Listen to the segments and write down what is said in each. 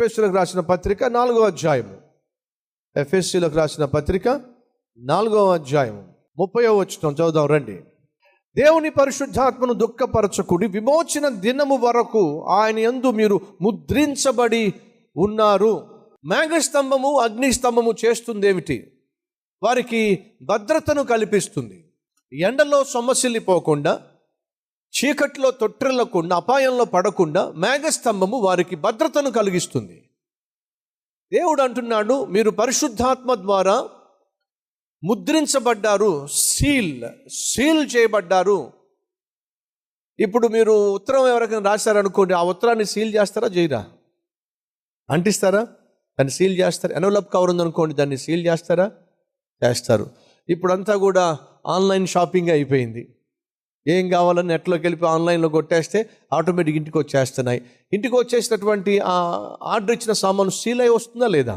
ఎఫెసీయులకు రాసిన పత్రిక 4వ అధ్యాయము. ఎఫెసీయులకు రాసిన పత్రిక 4వ అధ్యాయము 30వ వచనం చదువుదాం రండి. దేవుని పరిశుద్ధాత్మను దుఃఖపరచకుడి, విమోచన దినము వరకు ఆయన యందు మీరు ముద్రించబడి ఉన్నారు. మేఘస్తంభము అగ్నిస్తంభము చేస్తుందేమిటి? వారికి భద్రతను కల్పిస్తుంది. ఎండలో సొమ్మసిల్లిపోకుండా, చీకట్లో తొట్టిల్లకుండా, అపాయంలో పడకుండా మేఘస్తంభము వారికి భద్రతను కలిగిస్తుంది. దేవుడు అంటున్నాడు, మీరు పరిశుద్ధాత్మ ద్వారా ముద్రించబడ్డారు, సీల్ చేయబడ్డారు. ఇప్పుడు మీరు ఉత్తరం ఎవరికైనా రాశారనుకోండి, ఆ ఉత్తరాన్ని సీల్ చేస్తారా చేయరా? అంటిస్తారా? దాన్ని సీల్ చేస్తారు. ఎన్వలప్ కవర్ ఉందనుకోండి, దాన్ని సీల్ చేస్తారా? చేస్తారు. ఇప్పుడంతా కూడా ఆన్లైన్ షాపింగ్ అయిపోయింది. ఏం కావాలని నెట్లోకి వెళ్ళి ఆన్లైన్లో కొట్టేస్తే ఆటోమేటిక్ ఇంటికి వచ్చేస్తున్నాయి. ఇంటికి వచ్చేసినటువంటి ఆ ఆర్డర్ ఇచ్చిన సామాను సీల్ అయి వస్తుందా లేదా?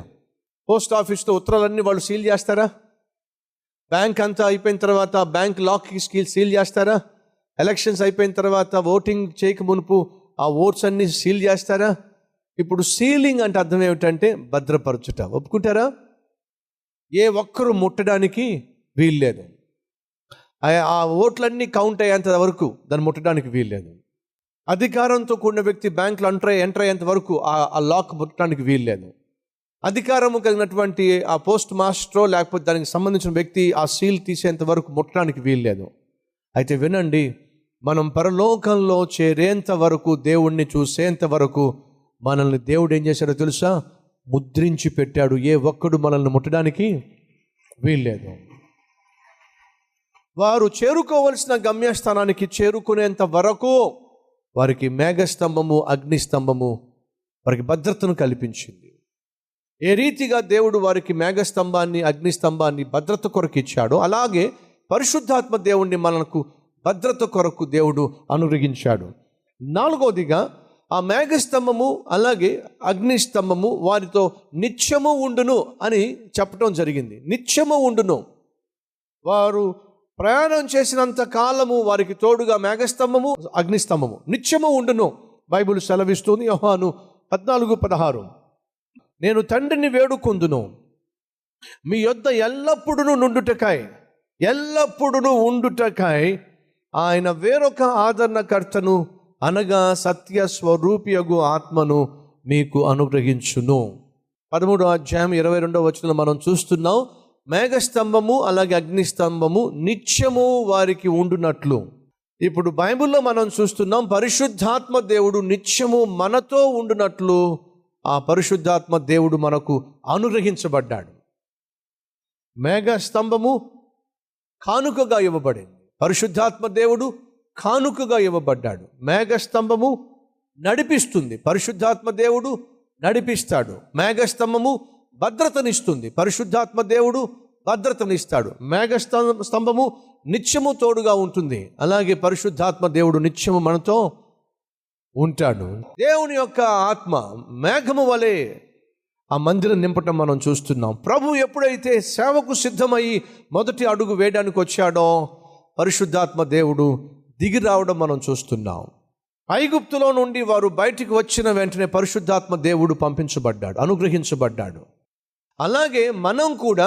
పోస్ట్ ఆఫీస్లో ఉత్తరాలన్నీ వాళ్ళు సీల్ చేస్తారా? బ్యాంక్ అంతా అయిపోయిన తర్వాత బ్యాంక్ లాక్కి సీల్ చేస్తారా? ఎలక్షన్స్ అయిపోయిన తర్వాత ఓటింగ్ చేయక మునుపు ఆ ఓట్స్ అన్నీ సీల్ చేస్తారా? ఇప్పుడు సీలింగ్ అంటే అర్థం ఏమిటంటే భద్రపరచుట. ఒప్పుకుంటారా? ఏ ఒక్కరు ముట్టడానికి వీల్లేదు. ఆ ఓట్లన్నీ కౌంట్ అయ్యేంత వరకు దాన్ని ముట్టడానికి వీల్లేదు. అధికారంతో కూడిన వ్యక్తి బ్యాంకులో ఎంటర్ అయ్యేంత వరకు ఆ లాక్ ముట్టడానికి వీల్లేదు. అధికారము కలిగినటువంటి ఆ పోస్ట్ మాస్టరో లేకపోతే దానికి సంబంధించిన వ్యక్తి ఆ సీల్ తీసేంత వరకు ముట్టడానికి వీల్లేదు. అయితే వినండి, మనం పరలోకంలో చేరేంత వరకు, దేవుణ్ణి చూసేంత వరకు మనల్ని దేవుడు ఏం చేశాడో తెలుసా? ముద్రించి పెట్టాడు. ఏ ఒక్కడు మనల్ని ముట్టడానికి వీల్లేదు. వారు చేరుకోవలసిన గమ్యస్థానానికి చేరుకునేంత వరకు వారికి మేఘస్తంభము అగ్నిస్తంభము వారికి భద్రతను కల్పించింది. ఏ రీతిగా దేవుడు వారికి మేఘస్తంభాన్ని అగ్నిస్తంభాన్ని భద్రత కొరకు ఇచ్చాడో, అలాగే పరిశుద్ధాత్మ దేవుణ్ణి మనకు భద్రత కొరకు దేవుడు అనుగ్రహించాడు. 4వదిగా ఆ మేఘస్తంభము అలాగే అగ్నిస్తంభము వారితో నిత్యము ఉండును అని చెప్పడం జరిగింది. నిత్యము ఉండును. వారు ప్రయాణం చేసినంత కాలము వారికి తోడుగా మేఘస్తంభము అగ్నిస్తంభము నిత్యము ఉండును బైబిల్ సెలవిస్తుంది. యోహాను 14:16, నేను తండ్రిని వేడుకొందును, మీ యొద్ద ఎల్లప్పుడూ ఉండుటకై ఆయన వేరొక ఆదరణకర్తను అనగా సత్య స్వరూపియగు ఆత్మను మీకు అనుగ్రహించును. 13వ అధ్యాయం 22వ వచనంలో మనం చూస్తున్నాం, మేఘస్తంభము అలాగే అగ్నిస్తంభము నిత్యము వారికి ఉండునట్లు. ఇప్పుడు బైబిల్లో మనం చూస్తున్నాం, పరిశుద్ధాత్మ దేవుడు నిత్యము మనతో ఉండునట్లు ఆ పరిశుద్ధాత్మ దేవుడు మనకు అనుగ్రహించబడ్డాడు. మేఘస్తంభము కానుకగా ఇవ్వబడింది. పరిశుద్ధాత్మ దేవుడు కానుకగా ఇవ్వబడ్డాడు. మేఘస్తంభము నడిపిస్తుంది, పరిశుద్ధాత్మ దేవుడు నడిపిస్తాడు. మేఘస్తంభము భద్రతనిస్తుంది, పరిశుద్ధాత్మ దేవుడు భద్రతనిస్తాడు. మేఘస్తంభము నిత్యము తోడుగా ఉంటుంది, అలాగే పరిశుద్ధాత్మ దేవుడు నిత్యము మనతో ఉంటాడు. దేవుని యొక్క ఆత్మ మేఘము వలె ఆ మందిరం నింపటం మనం చూస్తున్నాం. ప్రభు ఎప్పుడైతే సేవకు సిద్ధమయ్యి మొదటి అడుగు వేయడానికి వచ్చాడో పరిశుద్ధాత్మ దేవుడు దిగి రావడం మనం చూస్తున్నాం. ఐగుప్తులో నుండి వారు బయటికి వచ్చిన వెంటనే పరిశుద్ధాత్మ దేవుడు పంపించబడ్డాడు, అనుగ్రహించబడ్డాడు. అలాగే మనం కూడా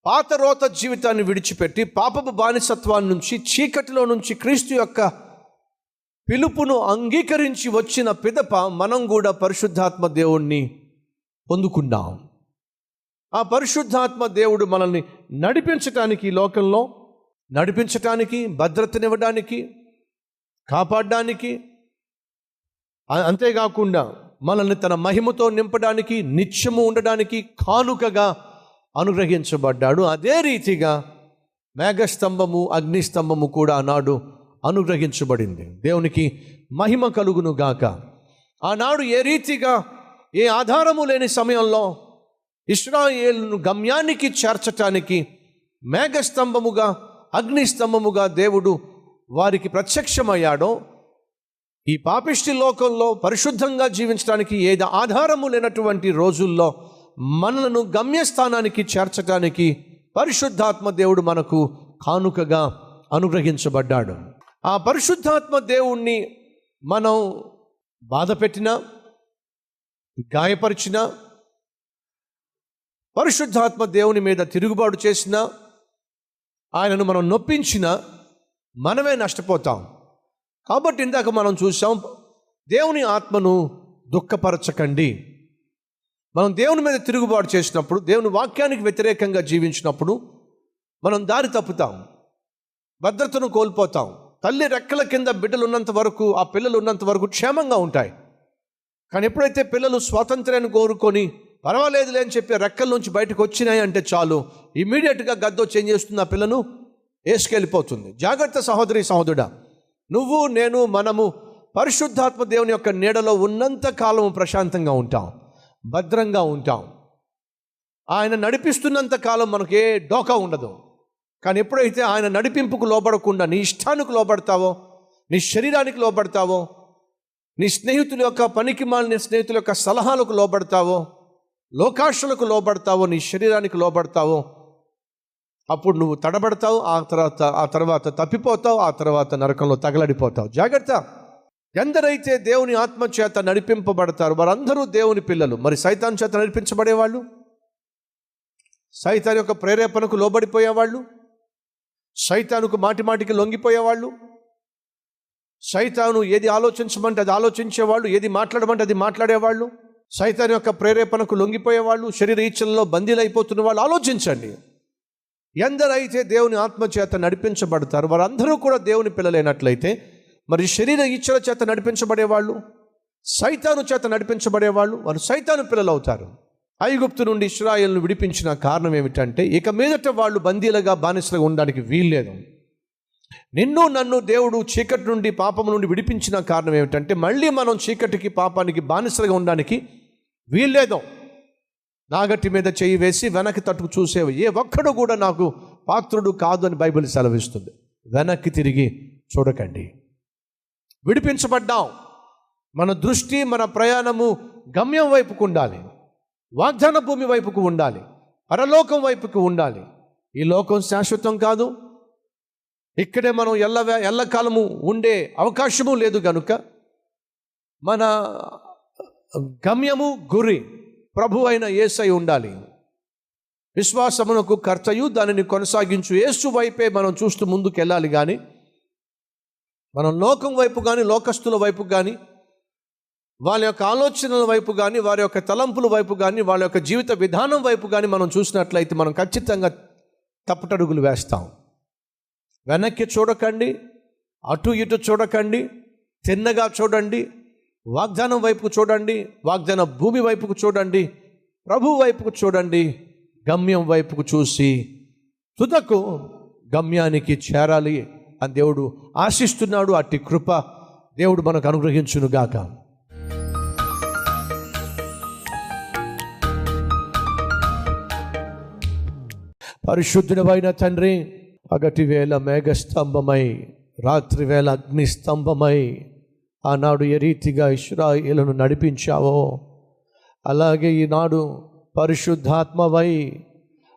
పాత రోత జీవితాన్ని విడిచిపెట్టి పాపపు బానిసత్వాన్ని నుంచి, చీకటిలో నుంచి క్రీస్తు యొక్క పిలుపును అంగీకరించి వచ్చిన పిదప మనం కూడా పరిశుద్ధాత్మ దేవుణ్ణి పొందుకున్నాం. ఆ పరిశుద్ధాత్మ దేవుడు మనల్ని నడిపించటానికి, ఈ లోకంలో నడిపించటానికి, భద్రతనివ్వడానికి, కాపాడడానికి, అంతేకాకుండా మనల్ని తన మహిమతో నింపడానికి, నిత్యము ఉండడానికి కానుకగా అనుగ్రహించబడ్డాడు. అదే రీతిగా మేఘస్తంభము అగ్నిస్తంభము కూడా ఆనాడు అనుగ్రహించబడింది. దేవునికి మహిమ కలుగును గాక. ఆనాడు ఏ రీతిగా, ఏ ఆధారము లేని సమయంలో ఇశ్రాయేలును గమ్యానికి చేర్చటానికి మేఘస్తంభముగా అగ్నిస్తంభముగా దేవుడు వారికి ప్రత్యక్షమయ్యాడో, ఈ పాపిష్టి లోకంలో పరిశుద్ధంగా జీవించడానికి ఏది ఆధారము లేనటువంటి రోజుల్లో మనలను గమ్యస్థానానికి చేర్చడానికి పరిశుద్ధాత్మ దేవుడు మనకు కానుకగా అనుగ్రహించబడ్డాడు. ఆ పరిశుద్ధాత్మ దేవుణ్ణి మనం బాధ పెట్టినా, గాయపరిచినా, పరిశుద్ధాత్మ దేవుని మీద తిరుగుబాటు చేసినా, ఆయనను మనం నొప్పించినా మనమే నష్టపోతాం. కాబట్టి ఇందాక మనం చూసాం, దేవుని ఆత్మను దుఃఖపరచకండి. మనం దేవుని మీద తిరుగుబాటు చేసినప్పుడు, దేవుని వాక్యానికి వ్యతిరేకంగా జీవించినప్పుడు మనం దారి తప్పుతాం, భద్రతను కోల్పోతాం. తల్లి రెక్కల కింద బిడ్డలు ఉన్నంత వరకు, ఆ పిల్లలు ఉన్నంత వరకు క్షేమంగా ఉంటాయి. కానీ ఎప్పుడైతే పిల్లలు స్వాతంత్ర్యాన్ని కోరుకొని పర్వాలేదులే అని చెప్పి రెక్కల నుంచి బయటకు వచ్చినాయి అంటే చాలు, ఇమీడియట్గా గద్దొచ్చి ఏం చేస్తుంది, ఆ పిల్లను వేసుకెళ్ళిపోతుంది. జాగ్రత్త సహోదరి సహోదరుడా, నువ్వు నేను మనము పరిశుద్ధాత్మ దేవుని యొక్క నీడలో ఉన్నంత కాలం ప్రశాంతంగా ఉంటాం, భద్రంగా ఉంటాం. ఆయన నడిపిస్తున్నంత కాలం మనకు ఏ డోకా ఉండదు. కానీ ఎప్పుడైతే ఆయన నడిపింపుకు లోబడకుండా నీ ఇష్టానికి లోబడతావో, నీ శరీరానికి లోబడతావో, నీ స్నేహితుల యొక్క పనికి మాలిన స్నేహితుల యొక్క సలహాలకు లోబడతావో, లోకాశలకు లోబడతావో, నీ శరీరానికి లోబడతావో, అప్పుడు నువ్వు తడబడతావు. ఆ తర్వాత తప్పిపోతావు. ఆ తర్వాత నరకంలో తగలడిపోతావు. జాగ్రత్త. ఎందరైతే దేవుని ఆత్మ చేత నడిపింపబడతారు వారందరూ దేవుని పిల్లలు. మరి సైతాన్ చేత నడిపించబడేవాళ్ళు, సైతాన్ యొక్క ప్రేరేపణకు లోబడిపోయేవాళ్ళు, సైతానుకు మాటికి లొంగిపోయేవాళ్ళు, సైతాను ఏది ఆలోచించమంటే అది ఆలోచించేవాళ్ళు, ఏది మాట్లాడమంటే అది మాట్లాడేవాళ్ళు, సైతాన్ యొక్క ప్రేరేపణకు లొంగిపోయేవాళ్ళు, శరీర ఇచ్చలలో బందీలైపోతున్న వాళ్ళు. ఆలోచించండి, ఎందరైతే దేవుని ఆత్మ చేత నడిపించబడతారు వారందరూ కూడా దేవుని పిల్లలైనట్లయితే, మరి శరీర ఇచ్చల చేత నడిపించబడేవాళ్ళు, సైతాను చేత నడిపించబడేవాళ్ళు, వారు సైతాను పిల్లలు అవుతారు. ఐగుప్తు నుండి ఇశ్రాయేలును విడిపించిన కారణం ఏమిటంటే, ఇక మీదట వాళ్ళు బందీలుగా బానిసలుగా ఉండడానికి వీల్లేదు. నిన్ను నన్ను దేవుడు చీకటి నుండి పాపము నుండి విడిపించిన కారణం ఏమిటంటే, మళ్ళీ మనం చీకటికి పాపానికి బానిసలుగా ఉండడానికి వీల్లేదు. నాగటి మీద చేయి వేసి వెనక్కి తట్టుకు చూసేవి ఏ ఒక్కడు కూడా నాకు పాత్రుడు కాదు అని బైబిల్ సెలవిస్తుంది. వెనక్కి తిరిగి చూడకండి. విడిపించబడ్డాం. మన దృష్టి, మన ప్రయాణము గమ్యం వైపుకు ఉండాలి, వాగ్దాన భూమి వైపుకు ఉండాలి, పరలోకం వైపుకు ఉండాలి. ఈ లోకం శాశ్వతం కాదు. ఇక్కడే మనం ఎల్లకాలము ఉండే అవకాశము లేదు. కనుక మన గమ్యము, గురి ప్రభు అయిన యేసై ఉండాలి. విశ్వాసమునకు కర్తయు దానిని కొనసాగించు యేసు వైపే మనం చూస్తూ ముందుకు వెళ్ళాలి. కానీ మనం లోకం వైపు కానీ, లోకస్తుల వైపు కానీ, వాళ్ళ యొక్క ఆలోచనల వైపు కానీ, వారి యొక్క తలంపుల వైపు కానీ, వాళ్ళ యొక్క జీవిత విధానం వైపు కానీ మనం చూసినట్లయితే మనం ఖచ్చితంగా తప్పటడుగులు వేస్తాం. వెనక్కి చూడకండి, అటు ఇటు చూడకండి, తిన్నగా చూడండి, వాగ్దానం వైపుకు చూడండి, వాగ్దాన భూమి వైపుకు చూడండి, ప్రభు వైపుకు చూడండి, గమ్యం వైపుకు చూసి తుదకు గమ్యానికి చేరాలి అని దేవుడు ఆశిస్తున్నాడు. అట్టి కృప దేవుడు మనకు అనుగ్రహించునుగాక. పరిశుద్ధుడైన తండ్రి, పగటి వేళ మేఘస్తంభమై, రాత్రి వేళ అగ్నిస్తంభమై ఆనాడు ఏ రీతిగా ఇశ్రాయేలును నడిపించావో అలాగే ఈనాడు పరిశుద్ధాత్మవై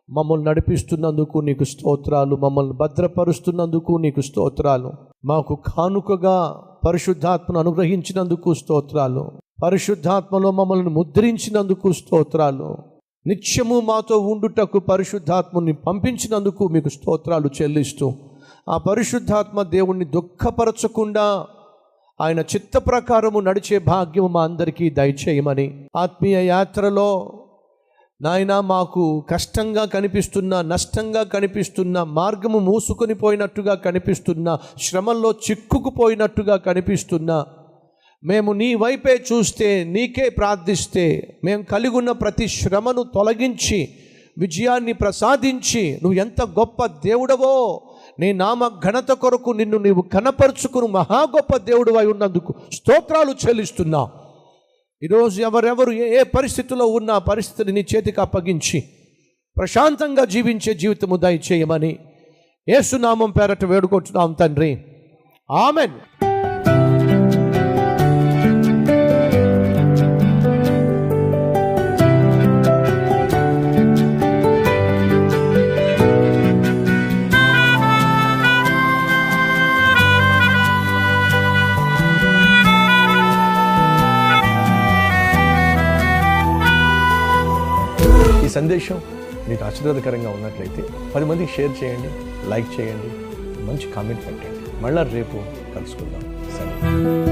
మమ్మల్ని నడిపిస్తున్నందుకు నీకు స్తోత్రాలు, మమ్మల్ని భద్రపరుస్తున్నందుకు నీకు స్తోత్రాలు, మాకు కానుకగా పరిశుద్ధాత్మను అనుగ్రహించినందుకు స్తోత్రాలు, పరిశుద్ధాత్మలో మమ్మల్ని ముద్రించినందుకు స్తోత్రాలు, నిత్యము మాతో ఉండుటకు పరిశుద్ధాత్మని పంపించినందుకు మీకు స్తోత్రాలు చెల్లిస్తూ, ఆ పరిశుద్ధాత్మ దేవుణ్ణి దుఃఖపరచకుండా ఆయన చిత్త ప్రకారము నడిచే భాగ్యము మా అందరికీ దయచేయమని, ఆత్మీయ యాత్రలో నాయన మాకు కష్టంగా కనిపిస్తున్న, నష్టంగా కనిపిస్తున్న, మార్గము మూసుకొని పోయినట్టుగా కనిపిస్తున్న, శ్రమల్లో చిక్కుకుపోయినట్టుగా కనిపిస్తున్న, మేము నీ వైపే చూస్తే, నీకే ప్రార్థిస్తే, మేము కలిగి ఉన్న ప్రతి శ్రమను తొలగించి విజయాన్ని ప్రసాదించి నువ్వు ఎంత గొప్ప దేవుడవో, నీ నామ ఘనత కొరకు నిన్ను నీవు కనపరుచుకుని మహా గొప్ప దేవుడు అయి ఉన్నందుకు స్తోత్రాలు చెల్లిస్తున్నా. ఈరోజు ఎవరెవరు ఏ పరిస్థితిలో ఉన్న పరిస్థితిని నీ చేతికి అప్పగించి ప్రశాంతంగా జీవించే జీవితము దయచేయమని యేసు నామం పేరట వేడుకుంటున్నాం తండ్రి. ఆమెన్. సందేశం మీకు ఆశీర్వాదకరంగా ఉన్నట్లయితే 10 మందికి షేర్ చేయండి, లైక్ చేయండి, మంచి కామెంట్ పెట్టండి. మళ్ళీ రేపు కలుసుకుందాం. సరే.